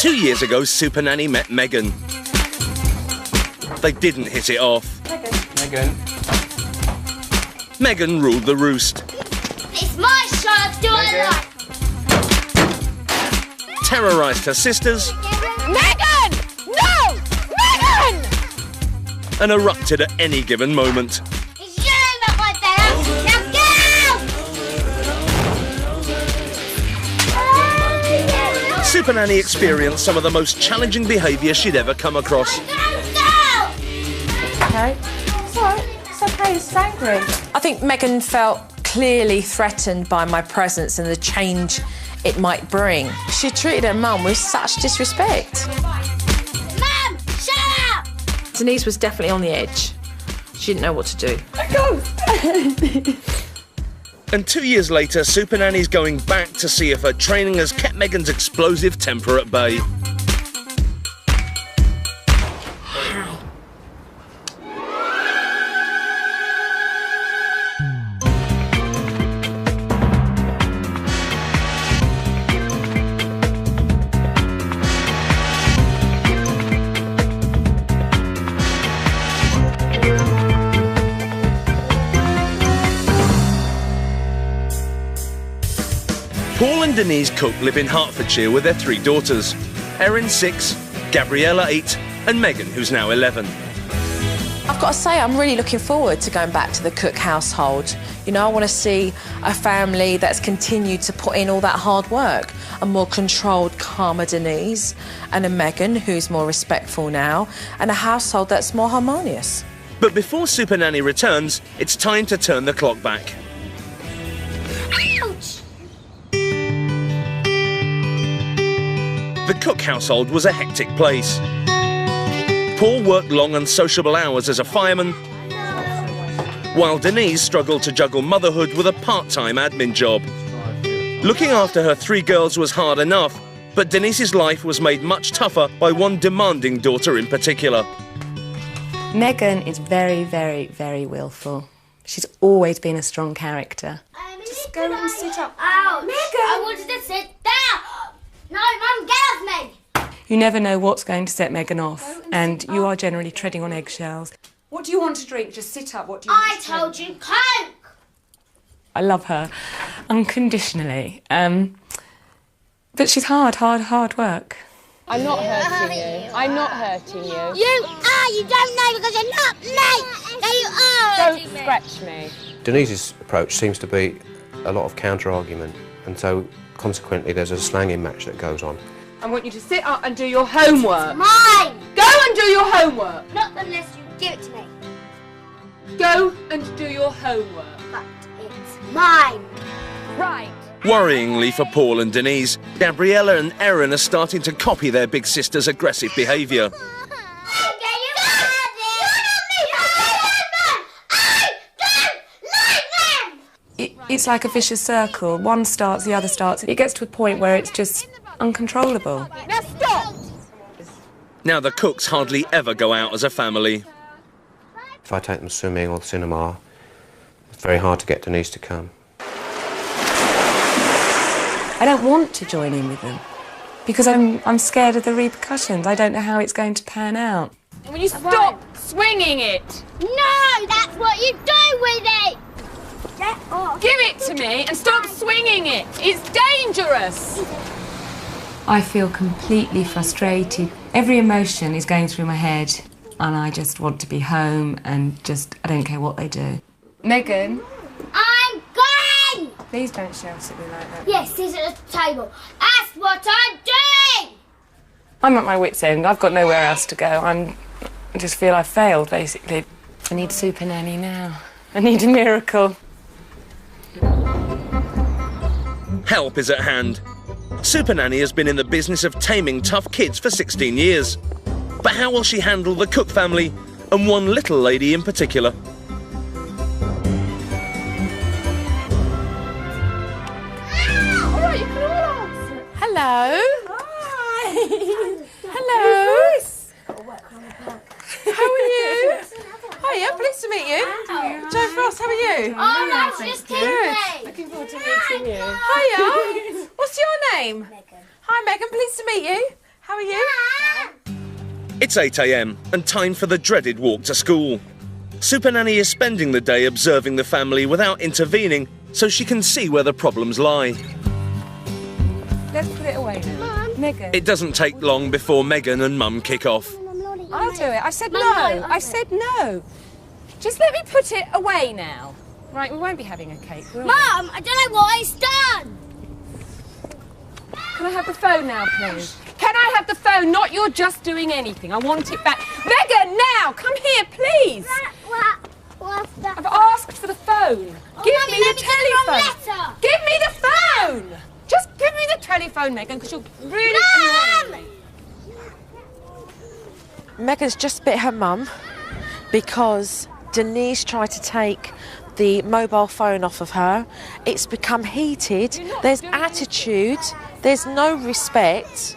2 years ago, Supernanny met Megan. They didn't hit it off. Megan ruled the roost. It's my show, do I like? Terrorised her sisters. Megan! No! Megan! And erupted at any given moment. It's you that my better. Now go! Supernanny experienced some of the most challenging behaviour she'd ever come across. Okay. It's all right. It's okay. It's angry. I think Megan felt clearly threatened by my presence and the change it might bring. She treated her mum with such disrespect. Mum, shut up! Denise was definitely on the edge. She didn't know what to do. And 2 years later, Supernanny's going back to see if her training has kept Megan's explosive temper at bay. Paul and Denise Cooke live in Hertfordshire with their 3 daughters. Erin, 6, Gabriella, 8, and Megan, who's now 11. I've got to say, I'm really looking forward to going back to the Cooke household. You know, I want to see a family that's continued to put in all that hard work. A more controlled, calmer Denise, and a Megan who's more respectful now, and a household that's more harmonious. But before Supernanny returns, it's time to turn the clock back. Ouch! The Cooke household was a hectic place. Paul worked long unsociable hours as a fireman, while Denise struggled to juggle motherhood with a part-time admin job. Looking after her 3 girls was hard enough, but Denise's life was made much tougher by one demanding daughter in particular. Megan is very, very, very willful. She's always been a strong character. Just go and sit up. Ouch! Megan! I wanted to sit down! No, Mum, get off me! You never know what's going to set Megan off, and you are generally treading on eggshells. What do you want to drink? Just sit up. What do you want I to told drink? you, Coke! I love her unconditionally, but she's hard work. I'm not hurting you. I'm not hurting you. You are! You don't know because you're not me! No, you are! Don't scratch me. Denise's approach seems to be a lot of counter-argument, and so consequently there's a slanging match that goes on. I want you to sit up and do your homework. Mine! Go and do your homework. Not unless you give it to me. Go and do your homework. But it's mine. Right. Worryingly for Paul and Denise, Gabriella and Erin are starting to copy their big sister's aggressive behaviour. It's like a vicious circle. One starts, the other starts. It gets to a point where it's just uncontrollable. Now stop. Now the Cookes hardly ever go out as a family. If I take them swimming or the cinema, it's very hard to get Denise to come. I don't want to join in with them because I'm scared of the repercussions. I don't know how it's going to pan out. Will you stop swinging it? No, that's what you do with it! Get off. Give it to me and stop swinging it. It's dangerous. I feel completely frustrated. Every emotion is going through my head and I just want to be home and I don't care what they do. Megan? I'm going! Please don't shout at me like that. Yes, sit at the table. That's what I'm doing! I'm at my wit's end. I've got nowhere else to go. I just feel I've failed, basically. I need Supernanny now. I need a miracle. Help is at hand. Supernanny has been in the business of taming tough kids for 16 years. But how will she handle the Cooke family, and one little lady in particular? Hello. Hi. Hello. How are you? Hiya, pleased to meet you. Joe Frost, how are you? Oh, that's just kidding. Looking forward to meeting you. Hiya. What's your name? Megan. Hi, Megan, pleased to meet you. How are you? It's 8 a.m. and time for the dreaded walk to school. Supernanny is spending the day observing the family without intervening so she can see where the problems lie. Let's put it away now. Megan. It doesn't take long before Megan and Mum kick off. I'll do it. I said no. I said no. Just let me put it away now. Right, we won't be having a cake, will we? Mum, I don't know what it's done. Can I have the phone now, please? Can I have the phone? Not you're just doing anything. I want it back. Megan, now! Come here, please! What's that? I've asked for the phone. Give Mummy, me let the me get the wrong telephone. letter. Give me the phone! Just give me the telephone, Megan, because you're really annoying me. Megan's just bit her mum because Denise tried to take the mobile phone off of her. It's become heated. There's attitude. There's no respect.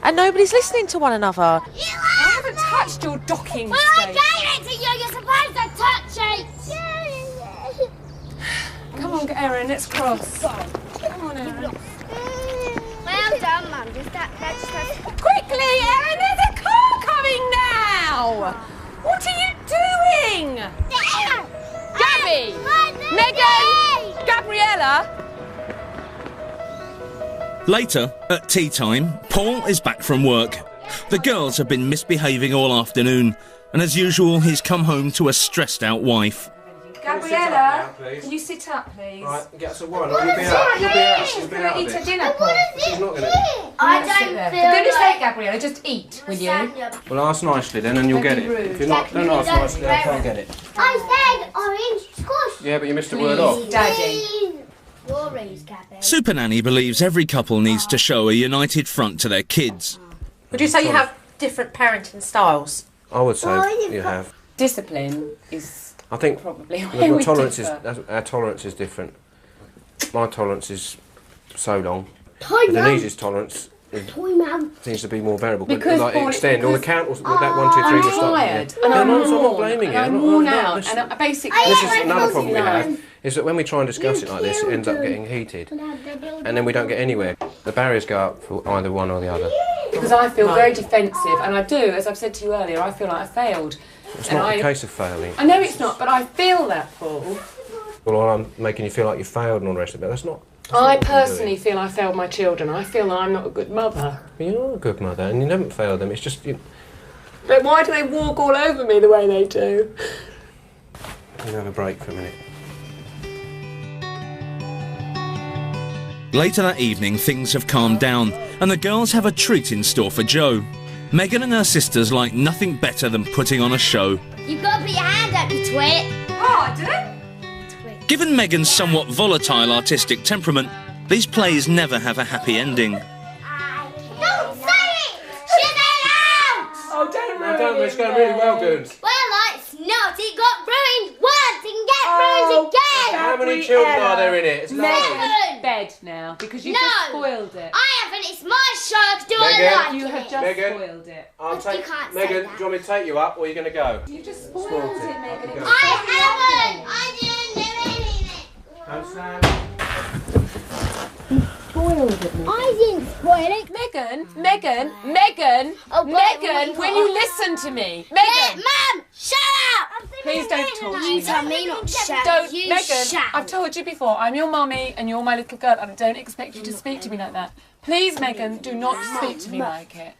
And nobody's listening to one another. I haven't touched your docking Well, I station. gave it to you. You're supposed to touch it. Come on, Erin, let's cross. Come on, Erin. Well done, Mum. Quickly, Erin, there's a car coming now! What are you doing? Gabby! Megan! Gabriella! Later, at tea time, Paul is back from work. The girls have been misbehaving all afternoon, and as usual, he's come home to a stressed-out wife. Gabriella, can you sit up, please? Right, get us a wine, or you'll be out. You'll be out. She's been out Eat of her it. dinner, Paul. She's not going to. I Sit don't there. feel For goodness like... sake, Gabriella, just eat, will you? Well, ask nicely then, and you'll Don't get be it. rude. If you're not, don't ask nicely, I can't get it. I said orange squash. Yeah, but you missed a word off. Daddy. Orange, Gabby. Supernanny believes every couple needs to show a united front to their kids. Would you say you have different parenting styles? I would say you have. Discipline is I think probably our where we tolerance differ. our tolerance is different. My tolerance is so long. Toy But Denise's tolerance Toy Mum. seems to be more variable. Because, like Paul, extend or the because count or that 1, 2, 3 I'm will start. tired, Yeah. and I'm No, I'm not worn, blaming and you. I'm not- worn no, out, listen. and I basically... This is another problem we No. have, is that when we try and discuss it like this, it ends up getting heated. And then we don't get anywhere. The barriers go up for either one or the other. Because I feel very defensive, and I do, as I've said to you earlier, I feel like I failed. It's And not a case of failing. I know it's not, but I feel that, Paul. Well, I'm making you feel like you failed and all the rest of it. That's not... I personally feel I failed my children. I feel that I'm not a good mother. You're a good mother, and you haven't failed them. It's just... But why do they walk all over me the way they do? You have a break for a minute. Later that evening, things have calmed down, and the girls have a treat in store for Joe. Megan and her sisters like nothing better than putting on a show. You've got to put your hand up, you twit. Oh, I do? Given Megan's somewhat volatile artistic temperament, these plays never have a happy ending. Don't say it! Shut it out! Oh, don't No, don't, it's going really well, Goons. Well, it's not. It got ruined once. It can get ruined again. How many children are there in it? It's nine. Megan. Bed now, because you've No. just spoiled it. I haven't. It's my show. I can do what Megan. I like. You in have it. just Megan. spoiled it. I'll But take... you can't say Megan, that. do you want me to take you up, or are you going to go? You just spoiled Spoiled it, it. Megan. It Go. was I so haven't. lovely. I didn't do anything. Don't stand. Spoiled it, Megan. I didn't spoil it. Megan, Oh, wait, Megan, wait, will wait. you listen to me? Hey, Megan, Mum, shut up. please don't talk to You me. tell me not to shout. Don't, You Megan, shout. I've told you before, I'm your mummy and you're my little girl and I don't expect you to speak to me like that. Please, Megan, do not speak to me like it.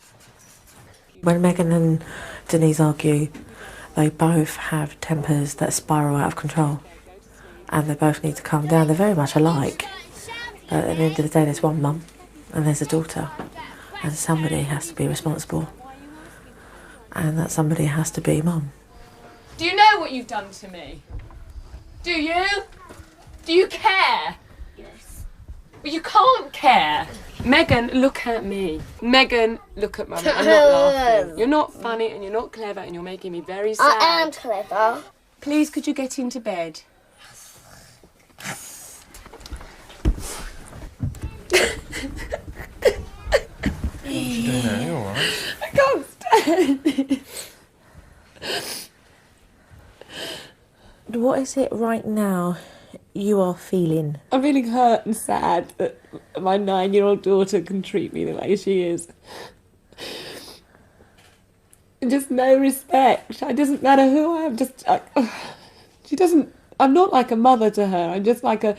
When Megan and Denise argue, they both have tempers that spiral out of control. And they both need to calm down. They're very much alike. But at the end of the day, there's one mum and there's a daughter. And somebody has to be responsible. And that somebody has to be mum. Do you know what you've done to me? Do you? Do you care? Yes. Well, you can't care. Megan, look at me. Megan, look at Mummy. I'm not laughing. You're not funny and you're not clever and you're making me very sad. I am clever. Please, could you get into bed? You're all right. I can't stand this. What is it right now you are feeling? I'm feeling hurt and sad that my 9-year-old daughter can treat me the way she is. just no respect. It doesn't matter who I am. She doesn't. I'm not like a mother to her. I'm just like a.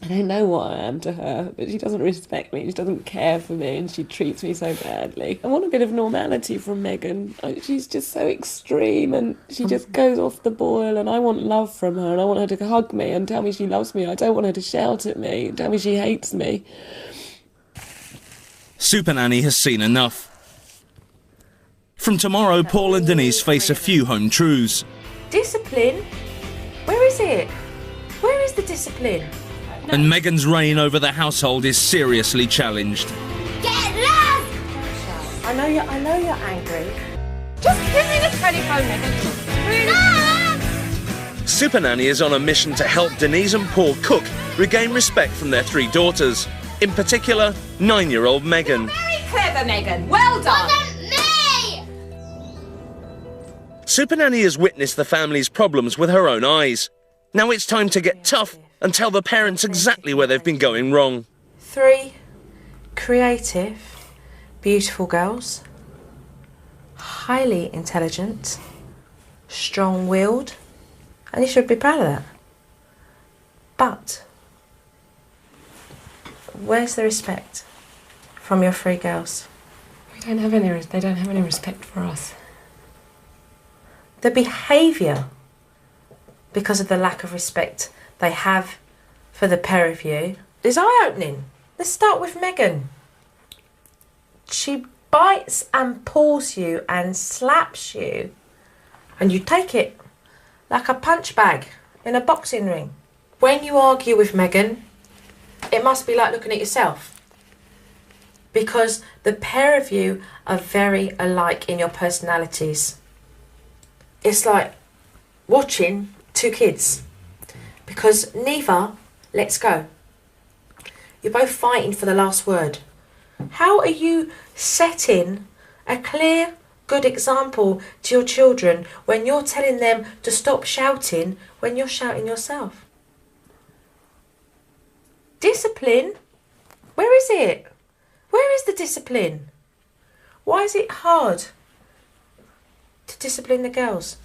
I don't know what I am to her, but she doesn't respect me. She doesn't care for me, and she treats me so badly. I want a bit of normality from Megan. She's just so extreme, and she just goes off the boil. And I want love from her, and I want her to hug me and tell me she loves me. I don't want her to shout at me and tell me she hates me. Supernanny has seen enough. From tomorrow, Paul and Denise face a few home truths. Discipline? Where is it? Where is the discipline? And Megan's reign over the household is seriously challenged. Get lost! I know you're angry. Just give me the telephone, Megan. Supernanny is on a mission to help Denise and Paul Cooke regain respect from their 3 daughters. In particular, 9-year-old Megan. Very clever, Megan. Well done. Wasn't me! Supernanny has witnessed the family's problems with her own eyes. Now it's time to get tough and tell the parents exactly where they've been going wrong. 3 creative, beautiful girls, highly intelligent, strong-willed, and you should be proud of that. But where's the respect from your 3 girls? They don't have any respect for us. The behaviour, because of the lack of respect they have for the pair of you, is eye-opening. Let's start with Megan. She bites and pulls you and slaps you, and you take it like a punch bag in a boxing ring. When you argue with Megan, it must be like looking at yourself, because the pair of you are very alike in your personalities. It's like watching 2 kids, because neither lets go. You're both fighting for the last word. How are you setting a clear, good example to your children when you're telling them to stop shouting when you're shouting yourself? Discipline? Where is it? Where is the discipline? Why is it hard to discipline the girls?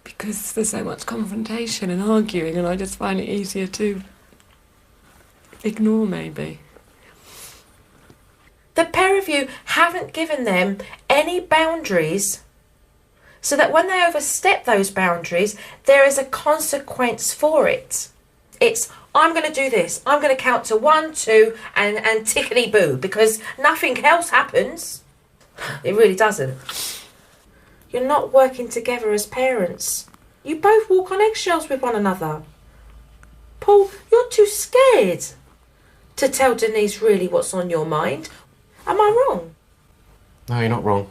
Because there's so much confrontation and arguing, and I just find it easier to ignore, maybe. The pair of you haven't given them any boundaries, so that when they overstep those boundaries, there is a consequence for it. It's, I'm going to do this. I'm going to count to 1, 2, and tickety-boo, because nothing else happens. It really doesn't. You're not working together as parents. You both walk on eggshells with one another. Paul, you're too scared to tell Denise really what's on your mind. Am I wrong? No, you're not wrong.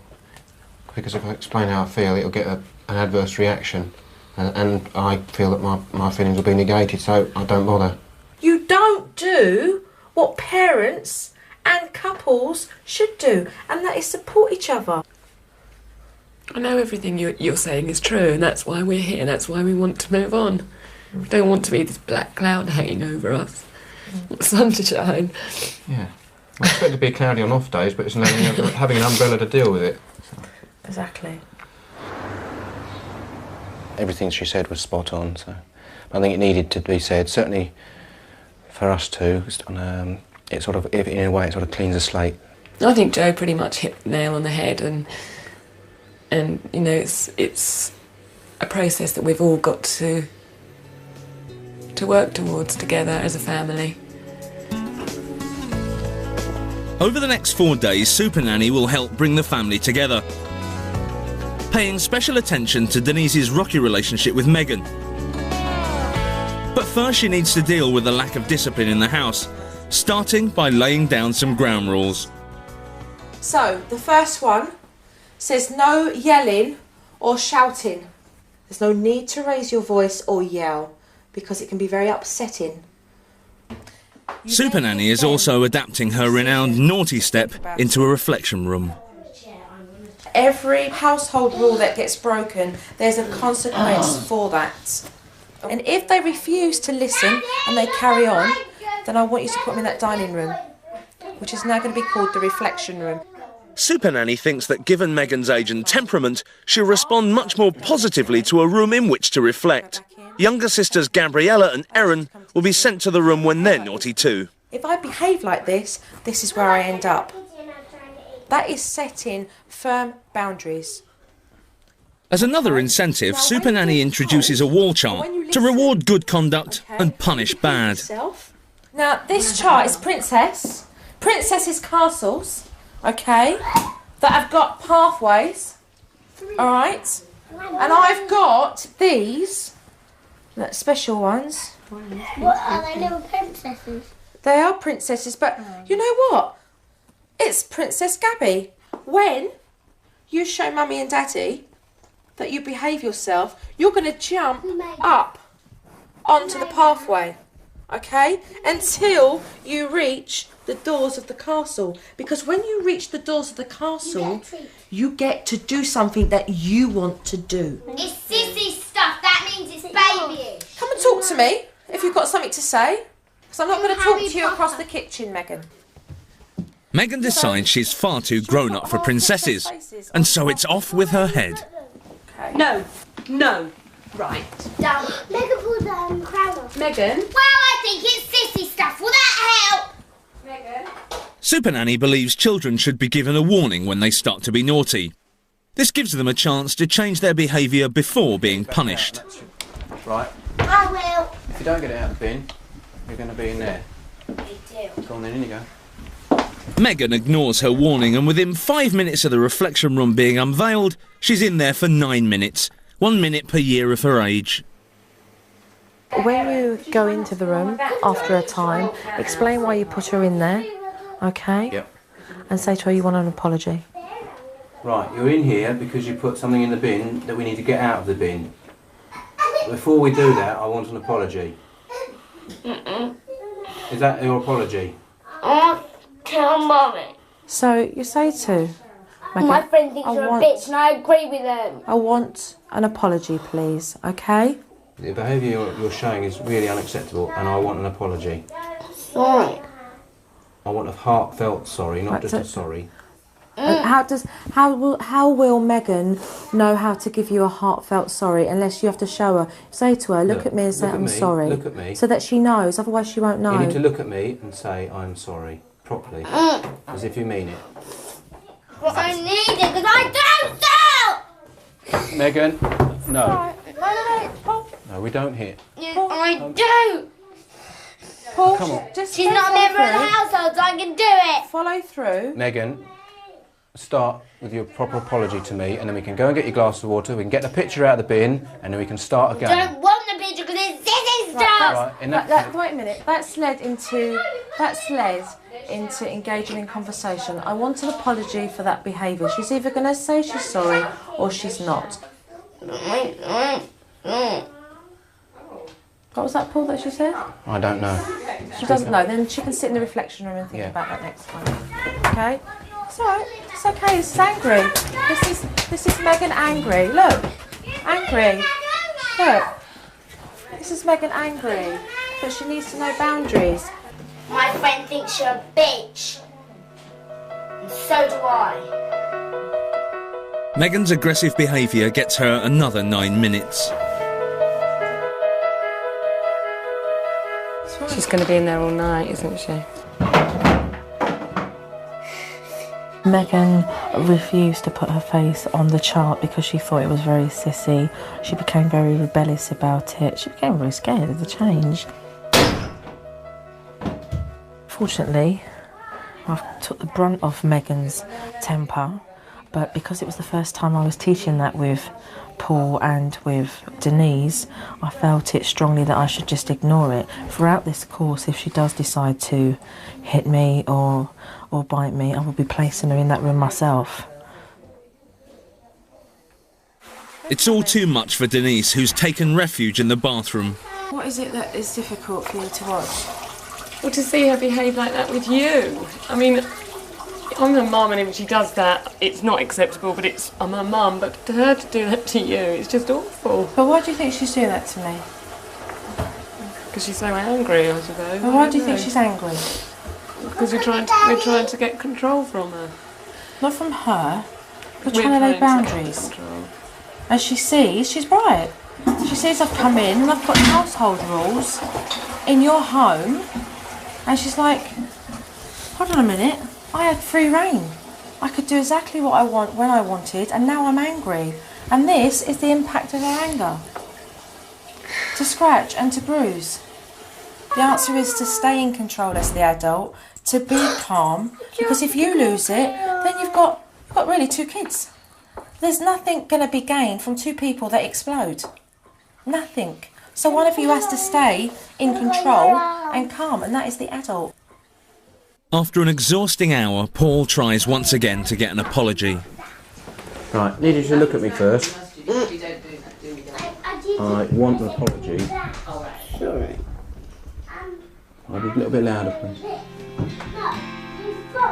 Because if I explain how I feel, it'll get an adverse reaction. And I feel that my feelings will be negated, so I don't bother. You don't do what parents and couples should do, and that is support each other. I know everything you're saying is true, and that's why we're here, and that's why we want to move on. We don't want to be this black cloud hanging over us. Sun to shine. Yeah. I expect it to be cloudy on off days, but it's having an umbrella to deal with it. Exactly. Everything she said was spot on, so I think it needed to be said. Certainly for us too. It sort of, in a way, it sort of cleans the slate. I think Joe pretty much hit the nail on the head, and you know, it's a process that we've all got to work towards together as a family. Over the next 4 days, Supernanny will help bring the family together, paying special attention to Denise's rocky relationship with Megan. But first she needs to deal with the lack of discipline in the house, starting by laying down some ground rules. So, the first one says no yelling or shouting. There's no need to raise your voice or yell, because it can be very upsetting. Supernanny is also adapting her renowned naughty step into a reflection room. Every household rule that gets broken, there's a consequence for that. And if they refuse to listen and they carry on, then I want you to put them in that dining room, which is now going to be called the reflection room. Supernanny thinks that given Megan's age and temperament, she'll respond much more positively to a room in which to reflect. Younger sisters Gabriella and Erin will be sent to the room when they're naughty too. If I behave like this is where I end up. That is setting firm boundaries. As another incentive, Supernanny introduces a wall chart to reward good conduct and punish bad. Now, this chart is princesses' castles, okay, that have got pathways, all right? And I've got these special ones. What are they, little princesses? They are princesses, but you know what? It's Princess Gabby. When you show Mummy and Daddy that you behave yourself, you're going to jump up onto the pathway, okay? Until you reach the doors of the castle. Because when you reach the doors of the castle, you get to do something that you want to do. It's sissy stuff. That means it's babyish. Come and talk to me if you've got something to say. Because I'm not going to talk to you across the kitchen, Megan. Megan decides she's far too grown up for princesses, and so it's off with her head. No, no. Right. Down. Megan pulled the crown off. Megan. Well, I think it's sissy stuff. Will that help? Megan. Supernanny believes children should be given a warning when they start to be naughty. This gives them a chance to change their behaviour before being punished. Right. I will. If you don't get it out of the bin, you're going to be in there. Me too. Go on then, in you go. Megan ignores her warning, and within 5 minutes of the reflection room being unveiled, she's in there for 9 minutes. 1 minute per year of her age. When you go into the room after a time, explain why you put her in there, okay? Yep. And say to her you want an apology. Right, you're in here because you put something in the bin that we need to get out of the bin. Before we do that, I want an apology. Is that your apology? Tell Mummy. So you say to Megan, My friend thinks you're a bitch and I agree with him. I want an apology, please, okay? The behaviour you're showing is really unacceptable and I want an apology. Sorry. I want a heartfelt sorry, not just a sorry. And how will Megan know how to give you a heartfelt sorry unless you have to show her? Say to her, look at me and say I'm sorry. Look at me. So that she knows, otherwise she won't know. You need to look at me and say I'm sorry, properly. As if you mean it. But I need it because I don't sell! Megan, no. Paul. No, we don't hit. Yeah, I do! Paul, Come on. just She's not a member of the household, so I can do it! follow through. Megan, start with your proper apology to me and then we can go and get your glass of water, we can get the picture out of the bin and then we can start again. I don't want the picture because it's sissy stuff! Right, Wait a minute, that's led into engaging in conversation. I want an apology for that behaviour. She's either going to say she's sorry or she's not. What was that, Paul, that she said? I don't know. She doesn't know. Then she can sit in the reflection room and think about that next time. Okay? It's alright. It's okay. This is angry. This is Megan angry. Look. Angry. Look. This is Megan angry. But she needs to know boundaries. My friend thinks you're a bitch. And so do I. Megan's aggressive behaviour gets her another 9 minutes. She's going to be in there all night, isn't she? Megan refused to put her face on the chart because she thought it was very sissy. She became very rebellious about it. She became very scared of the change. Fortunately, I took the brunt of Megan's temper, but because it was the first time I was teaching that with Paul and with Denise, I felt it strongly that I should just ignore it. Throughout this course, if she does decide to hit me or bite me, I will be placing her in that room myself. It's all too much for Denise, who's taken refuge in the bathroom. What is it that is difficult for you to watch? Well, to see her behave like that with you. I mean, I'm a mum, and if she does that, it's not acceptable, but I'm a mum, but to her to do that to you, it's just awful. But why do you think she's doing that to me? Because she's so angry, I suppose. But why do you think she's angry? Because we're trying to get control from her. Not from her. We're trying to lay boundaries. And she sees, she's right. She sees I've come in and I've got household rules in your home. And she's like, hold on a minute, I had free reign. I could do exactly what I want when I wanted, and now I'm angry. And this is the impact of her anger. To scratch and to bruise. The answer is to stay in control as the adult, to be calm, because if you lose it, then you've got really 2 kids. There's nothing going to be gained from 2 people that explode. Nothing. So one of you has to stay in control and calm, and that is the adult. After an exhausting hour, Paul tries once again to get an apology. Right, need you to look at me first. I want an apology. Sorry. I'll be a little bit louder, please.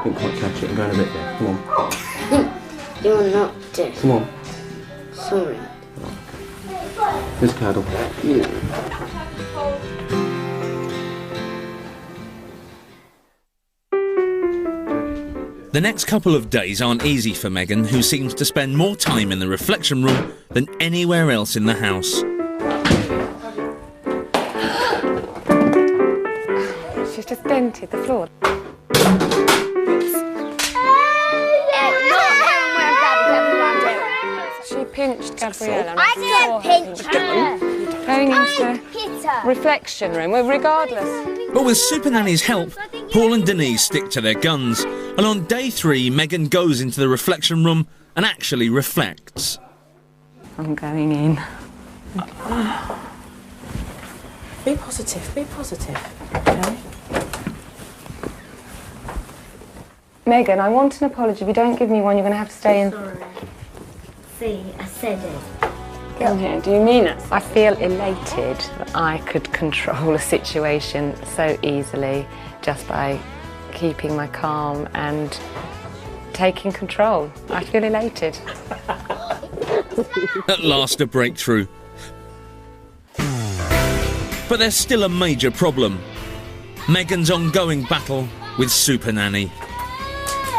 Didn't quite catch it. I'm going a bit there. Come on. You're not dead. Come on. Sorry. Just cuddle. The next couple of days aren't easy for Megan, who seems to spend more time in the reflection room than anywhere else in the house. She's just dented the floor. She pinched Gabriella. I didn't pinch her. Going I into hit her. reflection room, well, regardless. But with Supernanny's help, Paul and Denise stick to their guns. And on day 3, Megan goes into the reflection room and actually reflects. I'm going in. Be positive, okay? Megan, I want an apology. If you don't give me one, you're going to have to stay in. Sorry. See, I said it. Come here, do you mean it? I feel elated that I could control a situation so easily just by keeping my calm and taking control. I feel elated. At last, a breakthrough. But there's still a major problem. Megan's ongoing battle with Supernanny.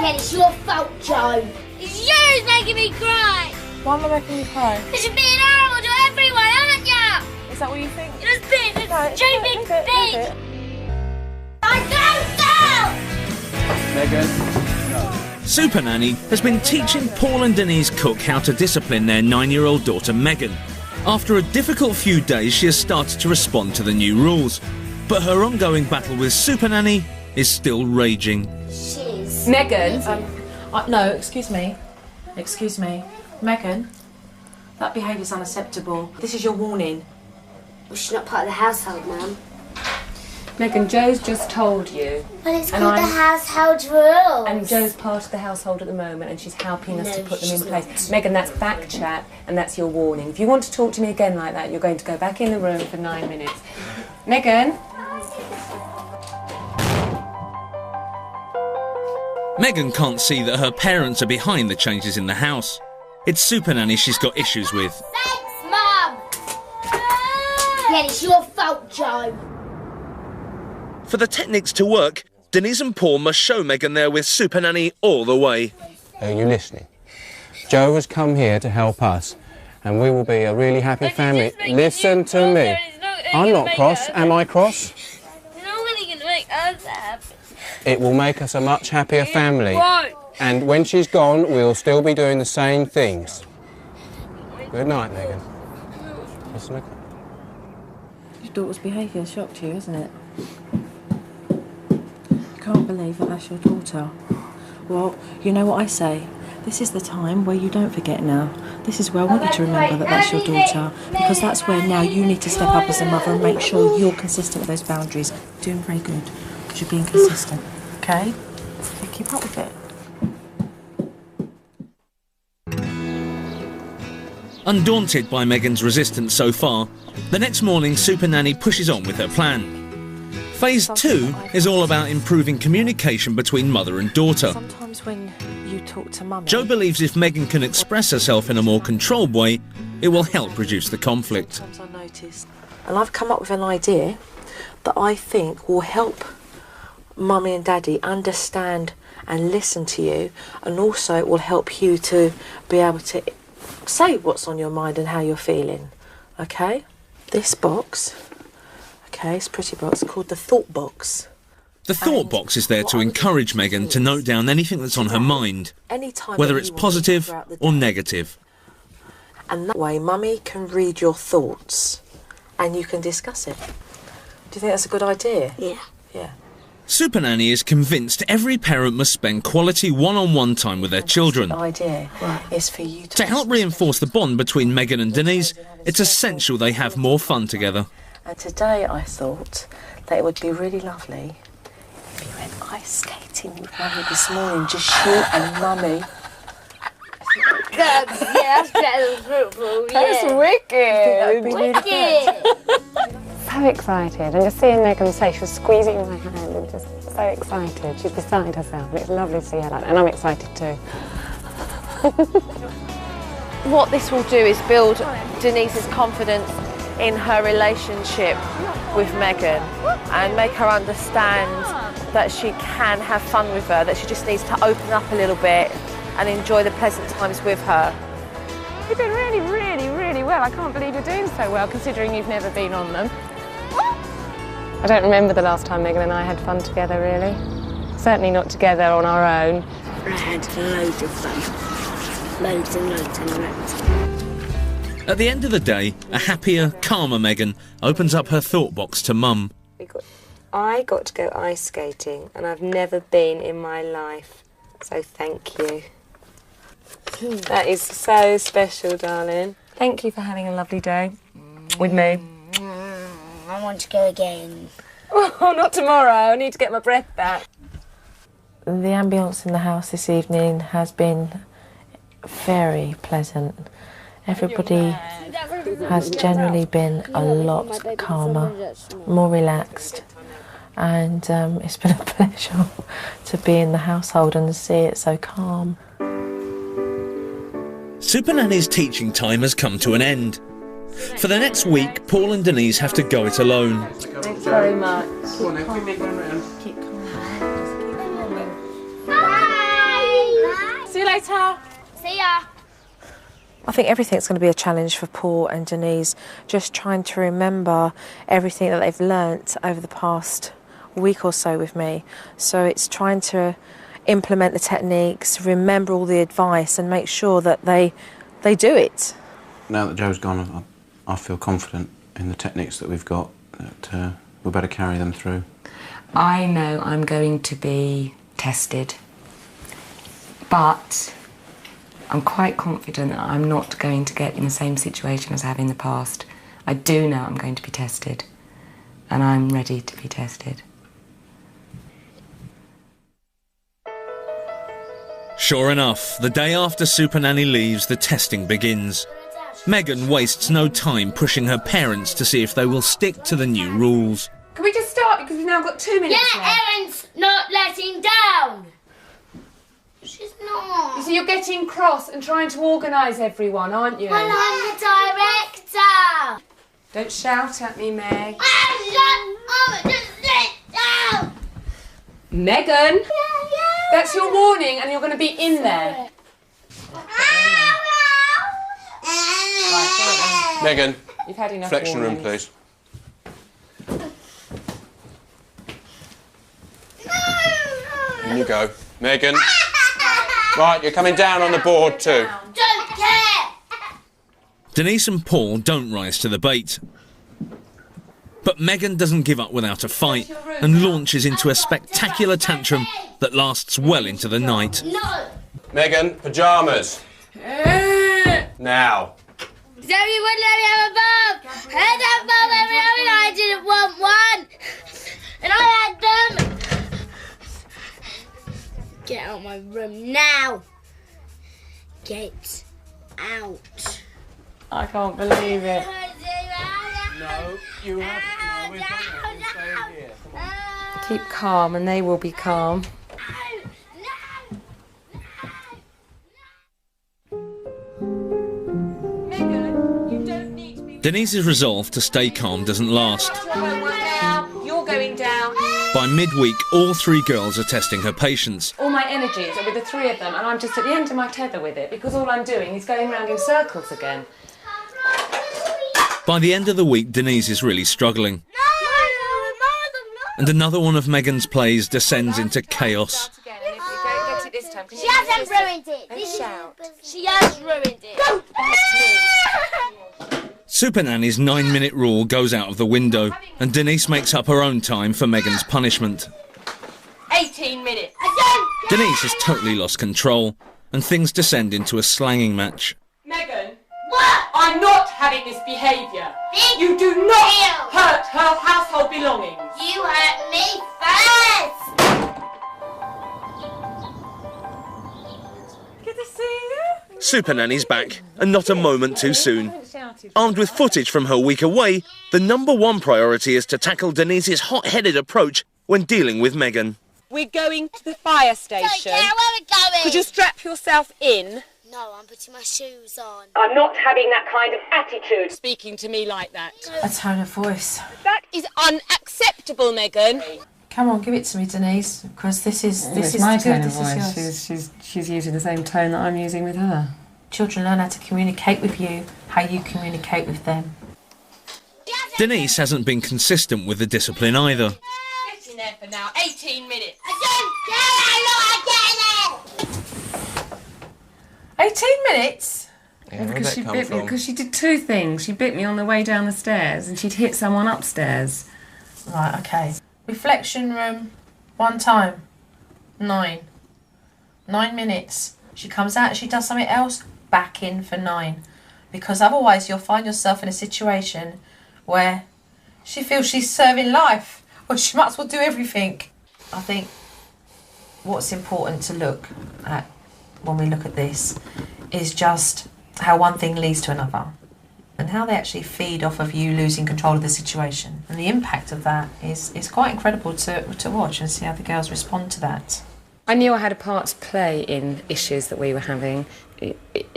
Yeah, it's your fault, Joe. It's you who's making me cry. Why am I making you cry? Because you're being horrible to everyone, aren't you? Is that what you think? You're just being a No, stupid leave it. I don't know! Supernanny has been teaching Paul and Denise Cooke how to discipline their 9-year-old daughter Megan. After a difficult few days, she has started to respond to the new rules. But her ongoing battle with Supernanny is still raging. Shiz. Megan! No, excuse me. Megan, that behaviour's unacceptable. This is your warning. Well, she's not part of the household, Mum. Megan, Joe's just told you. But it's And called the I'm- household rules. And Joe's part of the household at the moment and she's helping us to No, put them in she's place. not. Megan, that's back chat and that's your warning. If you want to talk to me again like that, you're going to go back in the room for 9 minutes. Megan? Megan can't see that her parents are behind the changes in the house. It's Supernanny she's got issues with. Thanks, Mum! Yeah, it's your fault, Joe. For the techniques to work, Denise and Paul must show Megan they're with Supernanny all the way. Are you listening? Joe has come here to help us, and we will be a really happy family. Listen to me. I'm not cross. Am I cross? It's not really going to make us happy. It will make us a much happier family. And when she's gone, we'll still be doing the same things. Good night, Megan. Listen, okay. Your daughter's behaviour shocked you, isn't it? You can't believe that that's your daughter. Well, you know what I say? This is the time where you don't forget now. This is where I want you to remember that that's your daughter, because that's where now you need to step up as a mother and make sure you're consistent with those boundaries. Doing very good, because you're being consistent, okay? So keep up with it. Undaunted by Megan's resistance so far, the next morning Supernanny pushes on with her plan. Phase 2 is all about improving communication between mother and daughter. Sometimes when you talk to mummy... Joe believes if Megan can express herself in a more controlled way, it will help reduce the conflict. Sometimes I notice. And I've come up with an idea that I think will help Mummy and Daddy understand and listen to you, and also it will help you to be able to say what's on your mind and how you're feeling. Okay? This box, okay, it's a pretty box, called the thought box. The thought box is there to encourage Megan to note down anything that's on her mind, whether it's positive or negative. And that way, Mummy can read your thoughts and you can discuss it. Do you think that's a good idea? Yeah. Yeah. Supernanny is convinced every parent must spend quality one-on-one time with their children. The idea is for you To help reinforce the bond between Megan and Denise, it's essential they have more fun together. And today I thought that it would be really lovely if you went ice skating with Mummy this morning, just you and Mummy. That's better than football, That's yeah. wicked. Wicked. So excited, and just seeing Megan say, she was squeezing my hand and just so excited. She's beside herself, and it's lovely to see her like that, and I'm excited too. What this will do is build Denise's confidence in her relationship with Megan and make her understand that she can have fun with her, that she just needs to open up a little bit and enjoy the pleasant times with her. You're doing really, really, really well. I can't believe you're doing so well, considering you've never been on them. I don't remember the last time Megan and I had fun together, really. Certainly not together on our own. I had loads of fun. Loads and loads and loads. At the end of the day, a happier, calmer Megan opens up her thought box to Mum. I got to go ice skating, and I've never been in my life, so thank you. That is so special, darling. Thank you for having a lovely day with me. I want to go again. Oh, not tomorrow. I need to get my breath back. The ambience in the house this evening has been very pleasant. Everybody has generally been a lot calmer, more relaxed, and it's been a pleasure to be in the household and to see it so calm. Supernanny's teaching time has come to an end. For the next week, Paul and Denise have to go it alone. Thanks very much. Keep calm. Bye. See you later. See ya. I think everything's going to be a challenge for Paul and Denise, just trying to remember everything that they've learnt over the past week or so with me. So it's trying to implement the techniques, remember all the advice and make sure that they do it. Now that Joe's gone, I feel confident in the techniques that we've got, that we'll better carry them through. I know I'm going to be tested, but I'm quite confident that I'm not going to get in the same situation as I have in the past. I do know I'm going to be tested, and I'm ready to be tested. Sure enough, the day after Supernanny leaves, the testing begins. Megan wastes no time pushing her parents to see if they will stick to the new rules. Can we just start because we've now got 2 minutes Yeah, left? Erin's not letting down. She's not. So you're getting cross and trying to organise everyone, aren't you? Well, I'm the director. Don't shout at me, Meg. Just sit down. Megan, that's your warning and you're going to be in there. Megan, You've had enough reflection room, warnings. please. In you go. Megan. Right, you're coming down on the board too. Don't care. Denise and Paul don't rise to the bait. But Megan doesn't give up without a fight and launches into a spectacular tantrum that lasts well into the night. No. Megan, pyjamas. Now. Zoe would let me have a bath. Head up, Mum, and I didn't want one. And I had them. Get out of my room now. Get out. I can't believe it. No, you have. No, we're staying here. Keep calm and they will be calm. Denise's resolve to stay calm doesn't last. You're going down. By midweek, all 3 girls are testing her patience. All my energies are with the 3 of them, and I'm just at the end of my tether with it, because all I'm doing is going round in circles again. By the end of the week, Denise is really struggling. And another one of Megan's plays descends into chaos. She hasn't ruined it. She has ruined it. Supernanny's 9-minute rule goes out of the window, and Denise makes up her own time for Megan's punishment. 18 minutes. Denise has totally lost control, and things descend into a slanging match. Megan, What? I'm not having this behaviour. You do not hurt her household belongings. You hurt me first. Good to see you. Supernanny's back, and not a moment too soon. Armed with footage from her week away, the #1 priority is to tackle Denise's hot-headed approach when dealing with Megan. We're going to the fire Don't station. care where we're going. Could you strap yourself in? No, I'm putting my shoes on. I'm not having that kind of attitude. Speaking to me like that. A tone of voice. That is unacceptable, Megan. Come on, give it to me, Denise, because this is my good. tone of This is voice. yours. She's using the same tone that I'm using with her. Children learn how to communicate with you, how you communicate with them. Denise hasn't been consistent with the discipline either. Get in there for now. 18 minutes. I don't care. I'm not getting it. 18 minutes? Yeah, where'd Because that she come bit me. from? Because she did 2 things. She bit me on the way down the stairs, and she'd hit someone upstairs. Right, okay. Reflection room, 1 time. 9. 9 minutes. She comes out and she does something else, back in for 9. Because otherwise you'll find yourself in a situation where she feels she's serving life, or she might as well do everything. I think what's important to look at when we look at this is just how one thing leads to another, and how they actually feed off of you losing control of the situation. And the impact of that is quite incredible to watch and see how the girls respond to that. I knew I had a part to play in issues that we were having.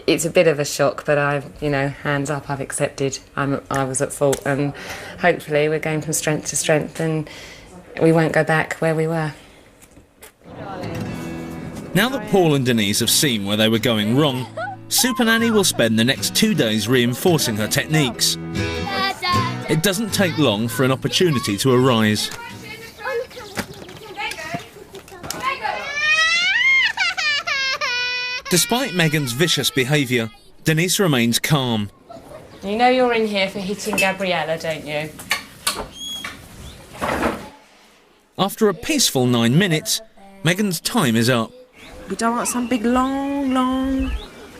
It's a bit of a shock, but hands up, I've accepted I was at fault, and hopefully we're going from strength to strength, and we won't go back where we were. Now that Paul and Denise have seen where they were going wrong, Supernanny will spend the next 2 days reinforcing her techniques. It doesn't take long for an opportunity to arise. Despite Megan's vicious behaviour, Denise remains calm. You know you're in here for hitting Gabriella, don't you? After a peaceful 9 minutes, Megan's time is up. We don't want some big, long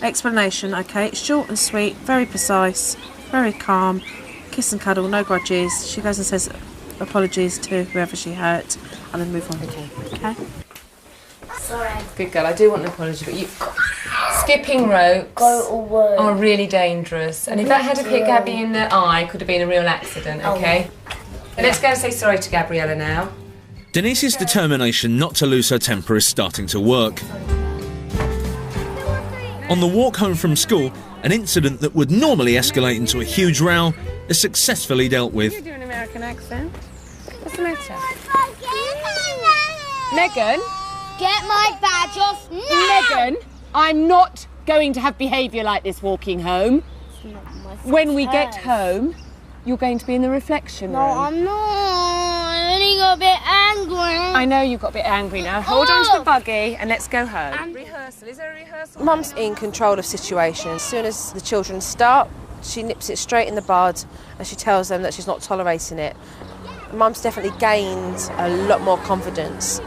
explanation, OK? It's short and sweet, very precise, very calm. Kiss and cuddle, no grudges. She goes and says apologies to whoever she hurt, and then move on. OK? Sorry. Good girl, I do want an apology, but skipping ropes are really dangerous. And if that had hit Gabby in the eye, it could have been a real accident, OK? Let's go and say sorry to Gabriella now. Denise's determination not to lose her temper is starting to work. On the walk home from school, an incident that would normally escalate into a huge row is successfully dealt with. You do an American accent. What's the matter? Megan? Get my badge off now. Megan, I'm not going to have behaviour like this walking home. When we get home, you're going to be in the reflection room. No, I'm not. I only got a bit angry. I know you got a bit angry now. Hold on to the buggy and let's go home. Rehearsal. Is there a rehearsal? Mum's in control of situations. As soon as the children start, she nips it straight in the bud and she tells them that she's not tolerating it. Mum's definitely gained a lot more confidence.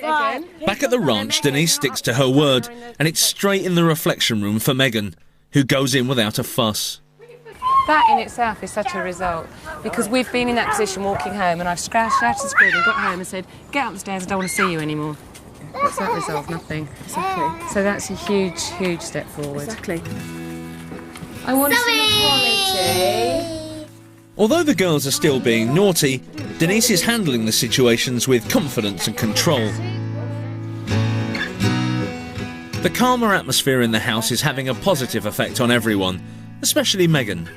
Back at the ranch, Denise sticks to her word, and it's straight in the reflection room for Megan, who goes in without a fuss. That in itself is such a result, because we've been in that position walking home, and I've scratched out the screen and got home and said, get up the stairs, I don't want to see you anymore. What's that resolve? Nothing. Exactly. So that's a huge, huge step forward. Exactly. I want some apology. Although the girls are still being naughty, Denise is handling the situations with confidence and control. The calmer atmosphere in the house is having a positive effect on everyone, especially Megan.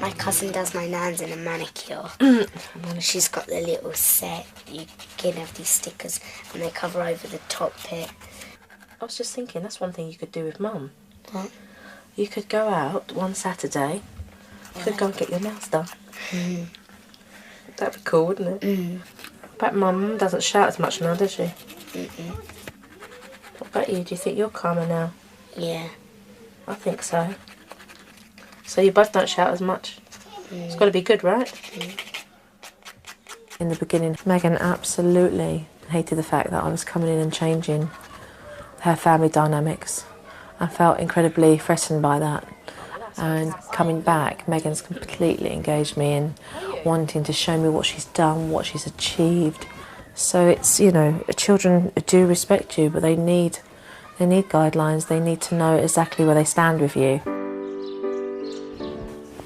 I cousin does my nails and a manicure. She's got the little set. You can have these stickers and they cover over the top bit. I was just thinking, that's one thing you could do with Mum. What? You could go out one Saturday, you could go and get your nails done. That'd be cool, wouldn't it? But Mum doesn't shout as much now, does she? What about you? Do you think you're calmer now? Yeah. I think so. So you both don't shout as much? It's got to be good, right? In the beginning, Megan absolutely hated the fact that I was coming in and changing her family dynamics. I felt incredibly threatened by that. And coming back, Megan's completely engaged me in wanting to show me what she's done, what she's achieved. So it's, you know, children do respect you, but they need guidelines. They need to know exactly where they stand with you.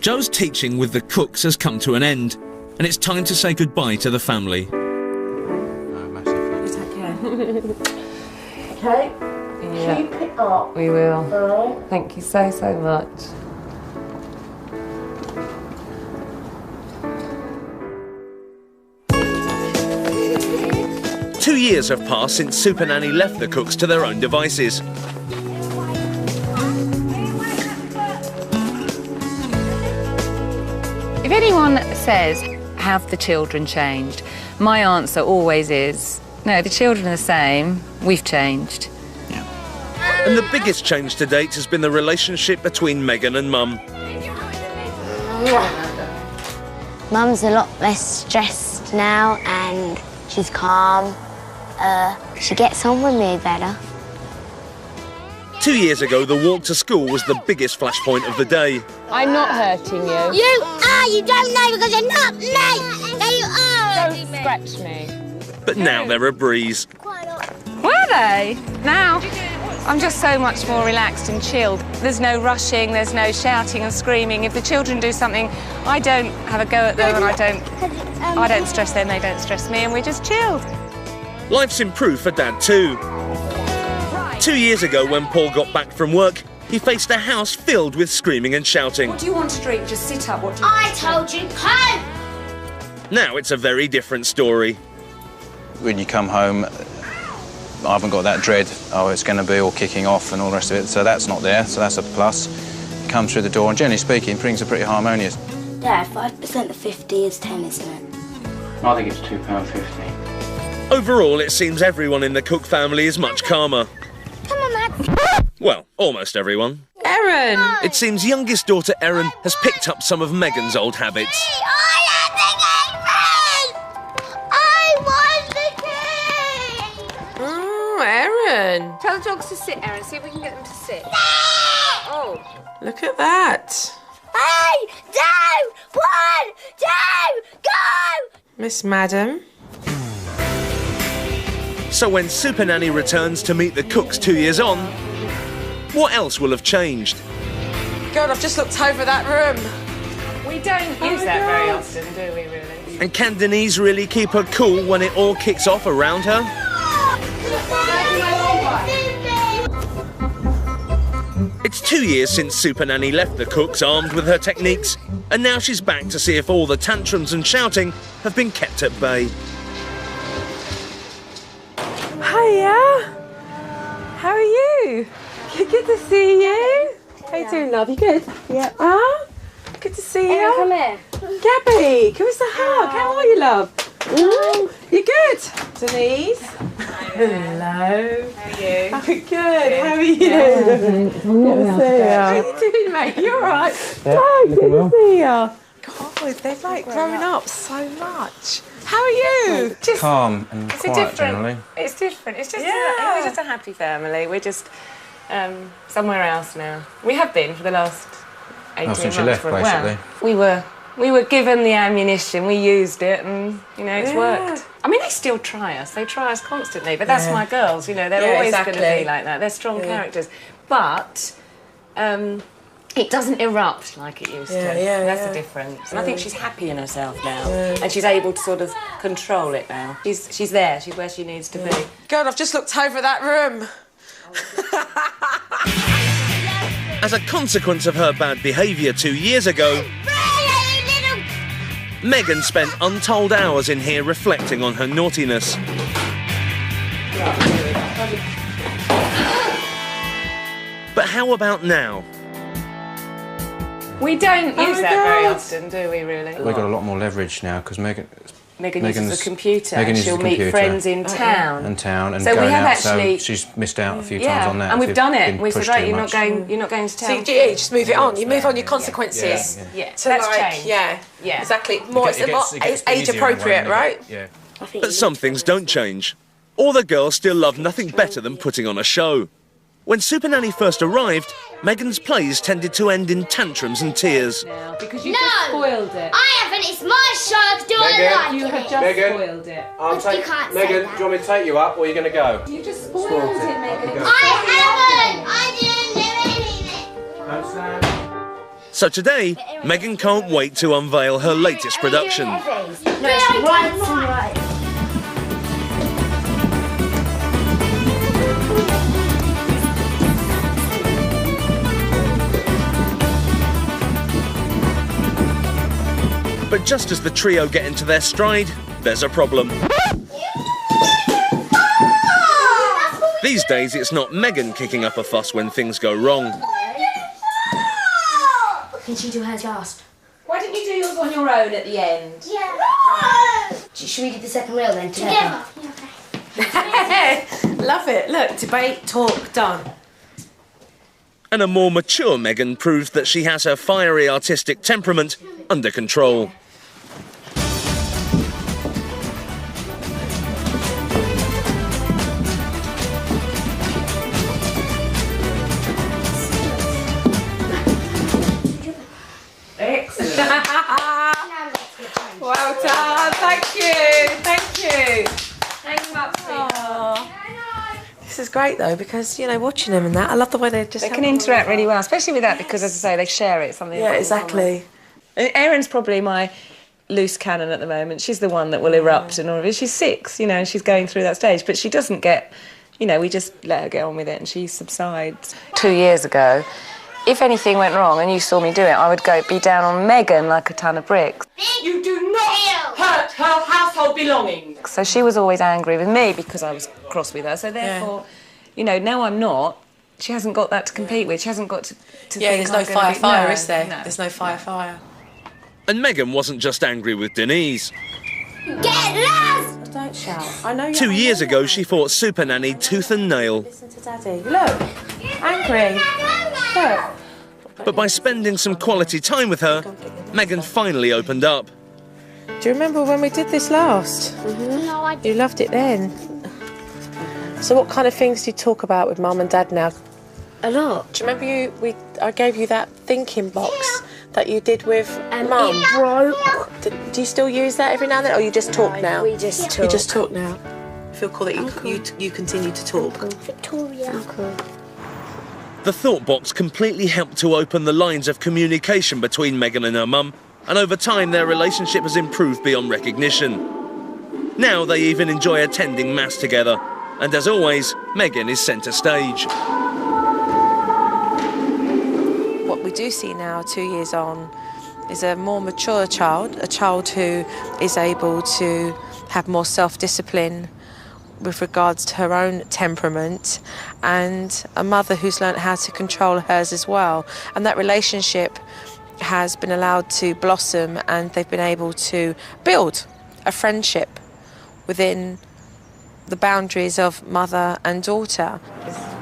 Jo's teaching with the Cookes has come to an end, and it's time to say goodbye to the family. Take care. Okay? Yeah. Keep it up. We will. All right. Thank you so, so much. Two years have passed since Supernanny left the Cookes to their own devices. If anyone says, have the children changed? My answer always is, no, the children are the same, we've changed. And the biggest change to date has been the relationship between Megan and Mum. Mum's a lot less stressed now and she's calm. She gets on with me better. 2 years ago, the walk to school was the biggest flashpoint of the day. I'm not hurting you. You are! You don't know because you're not me! There you are! Don't scratch me. But now they're a breeze. Were they? Now, I'm just so much more relaxed and chilled. There's no rushing, there's no shouting and screaming. If the children do something, I don't have a go at them and I don't stress them, they don't stress me, and we're just chilled. Life's improved for Dad too. 2 years ago, when Paul got back from work, he faced a house filled with screaming and shouting. What do you want to drink? Just sit up. What do you I told you, Coke! Now it's a very different story. When you come home, I haven't got that dread, oh, it's going to be all kicking off and all the rest of it, so that's not there, so that's a plus. You come through the door, and generally speaking, things are pretty harmonious. Dad, 5% of 50 is 10, isn't it? I think it's £2.50. Overall, it seems everyone in the Cooke family is much calmer. Come on, Matt. Well, almost everyone. Erin! It seems youngest daughter Erin has picked up some of Megan's old habits. Erin! Tell the dogs to sit, Erin. See if we can get them to sit. Oh, look at that. 3, 2, 1, 2, go! Miss Madam. So when Supernanny returns to meet the Cookes 2 years on, what else will have changed? God, I've just looked over that room. We don't use that very often, do we, really? And can Denise really keep her cool when it all kicks off around her? It's 2 years since Supernanny left the Cookes armed with her techniques, and now she's back to see if all the tantrums and shouting have been kept at bay. Hiya! How are you? Good to see you. How you doing, love? You good? Yeah. Ah? Good to see you. Come here. Gabby, give us a hug. How are you, love? Ooh, you good? Denise? Hello. How are you? I'm good. How are you? Good to see you. How you doing, mate? You all right? Yeah, Good to see you. God, they've like grown up so much. How are you? Just calm and quiet, generally. It's different. It's just we're just a happy family. We're just somewhere else now. We have been for the last 18 months. Since you left, basically. Well, we were given the ammunition. We used it, and you know it's worked. I mean, they still try us. They try us constantly. But that's my girls. You know, they're always going to be like that. They're strong characters, but. It doesn't erupt like it used to. That's the difference. And I think she's happy in herself now. And she's able to sort of control it now. She's there. She's where she needs to be. God, I've just looked over that room. As a consequence of her bad behaviour 2 years ago, Megan spent untold hours in here reflecting on her naughtiness. But how about now? We don't use that very often, do we, really? We've got a lot more leverage now because Megan uses a computer. Megan uses She'll a computer. meet friends in town. And so going we have out, actually, so she's missed out a few times on that. And we've done it. We said, right, you're much. not going to town. So you just move it on. You move on your consequences. Yeah. To That's like, changed. yeah, exactly. More, It gets it's age easier in a way appropriate, when right? Yeah. But some things don't change. All the girls still love nothing better than putting on a show. When Supernanny first arrived, Megan's plays tended to end in tantrums and tears. Because you just spoiled it. I haven't. It's my show. I can do what I like. You have just spoiled it. You can't say Megan, that. do you want me to take you up or are you going to go? You just spoiled it, Megan. I haven't. I didn't do anything. So today, Megan can't wait to unveil her latest production. No, it's right. But just as the trio get into their stride, there's a problem. These days, it's not Megan kicking up a fuss when things go wrong. Can she do hers last? Why didn't you do yours on your own at the end? Yeah. Should we do the second reel then? Together. Love it. Look, debate, talk, done. And a more mature Megan proves that she has her fiery artistic temperament under control. Well done. Thank you. Thank you. Thanks, Mopsy. This is great though because watching them and that, I love the way they just. They can interact really well, especially with that because, as I say, they share it. Something. Yeah, exactly. Erin's probably my loose cannon at the moment. She's the one that will erupt and all of it. She's 6, and she's going through that stage, but she doesn't get. We just let her get on with it and she subsides. 2 years ago, if anything went wrong and you saw me do it, I would be down on Megan like a ton of bricks. You do not hurt her household belongings. So she was always angry with me because I was cross with her. So therefore, now I'm not. She hasn't got that to compete with. She hasn't got to think there's no I'm gonna fire, no, is there? No. There's no fire. And Megan wasn't just angry with Denise. Get lost! Don't shout. I know you. 2 years ago, she fought Supernanny tooth and nail. Listen to Daddy. Look, angry. Look. But by spending some quality time with her, Megan finally opened up. Do you remember when we did this last? No, I You loved it then. So what kind of things do you talk about with Mum and Dad now? A lot. Do you remember I gave you that thinking box that you did with Mum? It broke. Do you still use that every now and then, or you just talk now? We just talk. You just talk now. I feel cool that you continue to talk. Victoria. Uncle. The thought box completely helped to open the lines of communication between Megan and her mum, and over time their relationship has improved beyond recognition. Now they even enjoy attending mass together, and as always, Megan is centre stage. What we do see now, 2 years on, is a more mature child, a child who is able to have more self-discipline with regards to her own temperament, and a mother who's learnt how to control hers as well. And that relationship has been allowed to blossom, and they've been able to build a friendship within the boundaries of mother and daughter.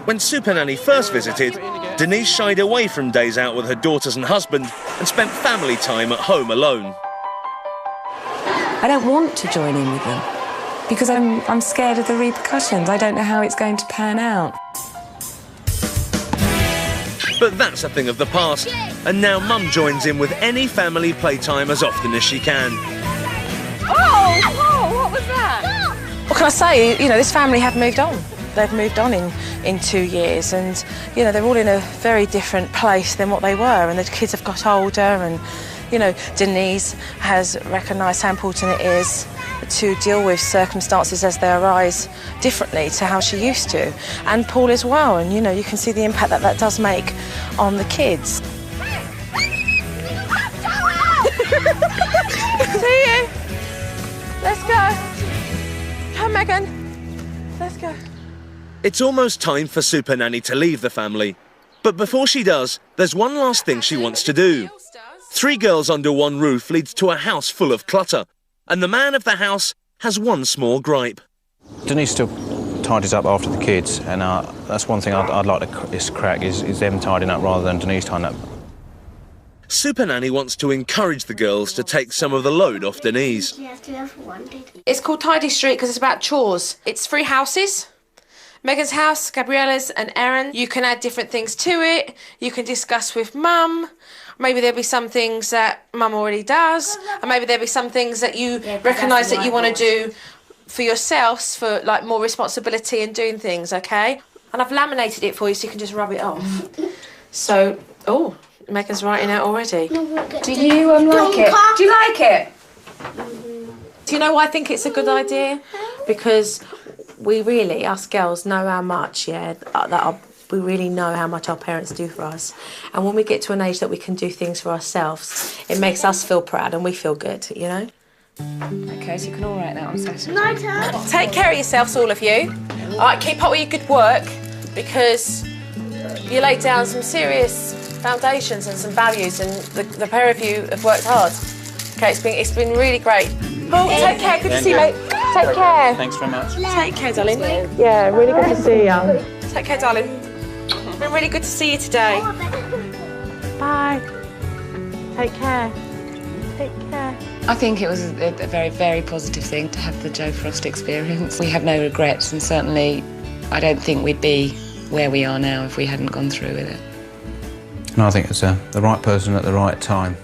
When Supernanny first visited, Denise shied away from days out with her daughters and husband and spent family time at home alone. I don't want to join in with them because I'm scared of the repercussions. I don't know how it's going to pan out. But that's a thing of the past, and now Mum joins in with any family playtime as often as she can. Oh, what was that? What can I say? This family have moved on. They've moved on in 2 years, and they're all in a very different place than what they were, and the kids have got older, and Denise has recognised how important it is to deal with circumstances as they arise differently to how she used to, and Paul as well, and you can see the impact that does make on the kids. See? Let's go. Come, Megan. Let's go. It's almost time for Supernanny to leave the family. But before she does, there's one last thing she wants to do. 3 girls under one roof leads to a house full of clutter. And the man of the house has one small gripe. Denise still tidies up after the kids, and that's one thing I'd like to crack is them tidying up rather than Denise tidying up. Supernanny wants to encourage the girls to take some of the load off Denise. It's called Tidy Street because it's about chores. It's 3 houses. Megan's house, Gabriella's and Aaron. You can add different things to it. You can discuss with Mum. Maybe there'll be some things that Mum already does. And maybe there'll be some things that you recognise that you want to do for yourselves, for like more responsibility and doing things, okay? And I've laminated it for you so you can just rub it off. So, oh, Megan's writing out already. Do you like it? Do you like it? Do you know why I think it's a good idea? Because we really, us girls, know how much, we really know how much our parents do for us. And when we get to an age that we can do things for ourselves, it makes us feel proud and we feel good, you know? Okay, so you can all write that on Saturday. Take care of yourselves, all of you. All right, keep up with your good work, because you laid down some serious foundations and some values, and the pair of you have worked hard. Okay, it's been really great. Oh, take care. Good to see you, mate. Take care. Thanks very much. Take care, darling. Yeah, really good to see you. Take care, darling. It's been really good to see you today. Bye. Take care. Take care. I think it was a very, very positive thing to have the Joe Frost experience. We have no regrets, and certainly I don't think we'd be where we are now if we hadn't gone through with it. No, I think it's the right person at the right time.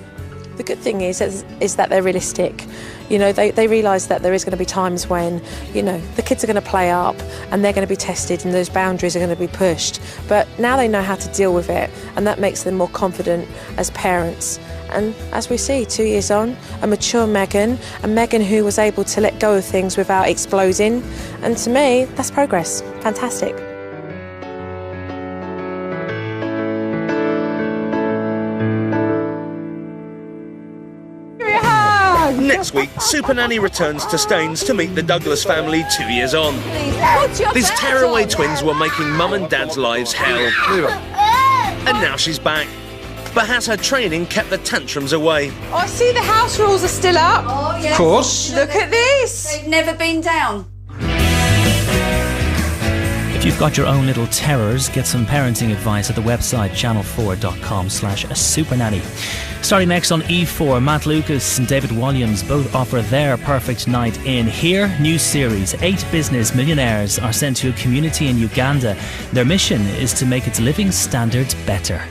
The good thing is that they're realistic. You know, they realise that there is going to be times when, you know, the kids are going to play up and they're going to be tested and those boundaries are going to be pushed. But now they know how to deal with it, and that makes them more confident as parents. And as we see, 2 years on, a mature Megan, a Megan who was able to let go of things without exploding. And to me, that's progress. Fantastic. Next week, Supernanny returns to Staines to meet the Douglas family 2 years on. These tearaway twins were making Mum and Dad's lives hell. And now she's back. But has her training kept the tantrums away? Oh, I see the house rules are still up. Oh, yes. Of course. Look at this. They've never been down. If you've got your own little terrors, get some parenting advice at the website channel4.com/supernanny. Starting next on E4, Matt Lucas and David Williams both offer their perfect night in. Here, new series, 8 business millionaires are sent to a community in Uganda. Their mission is to make its living standards better.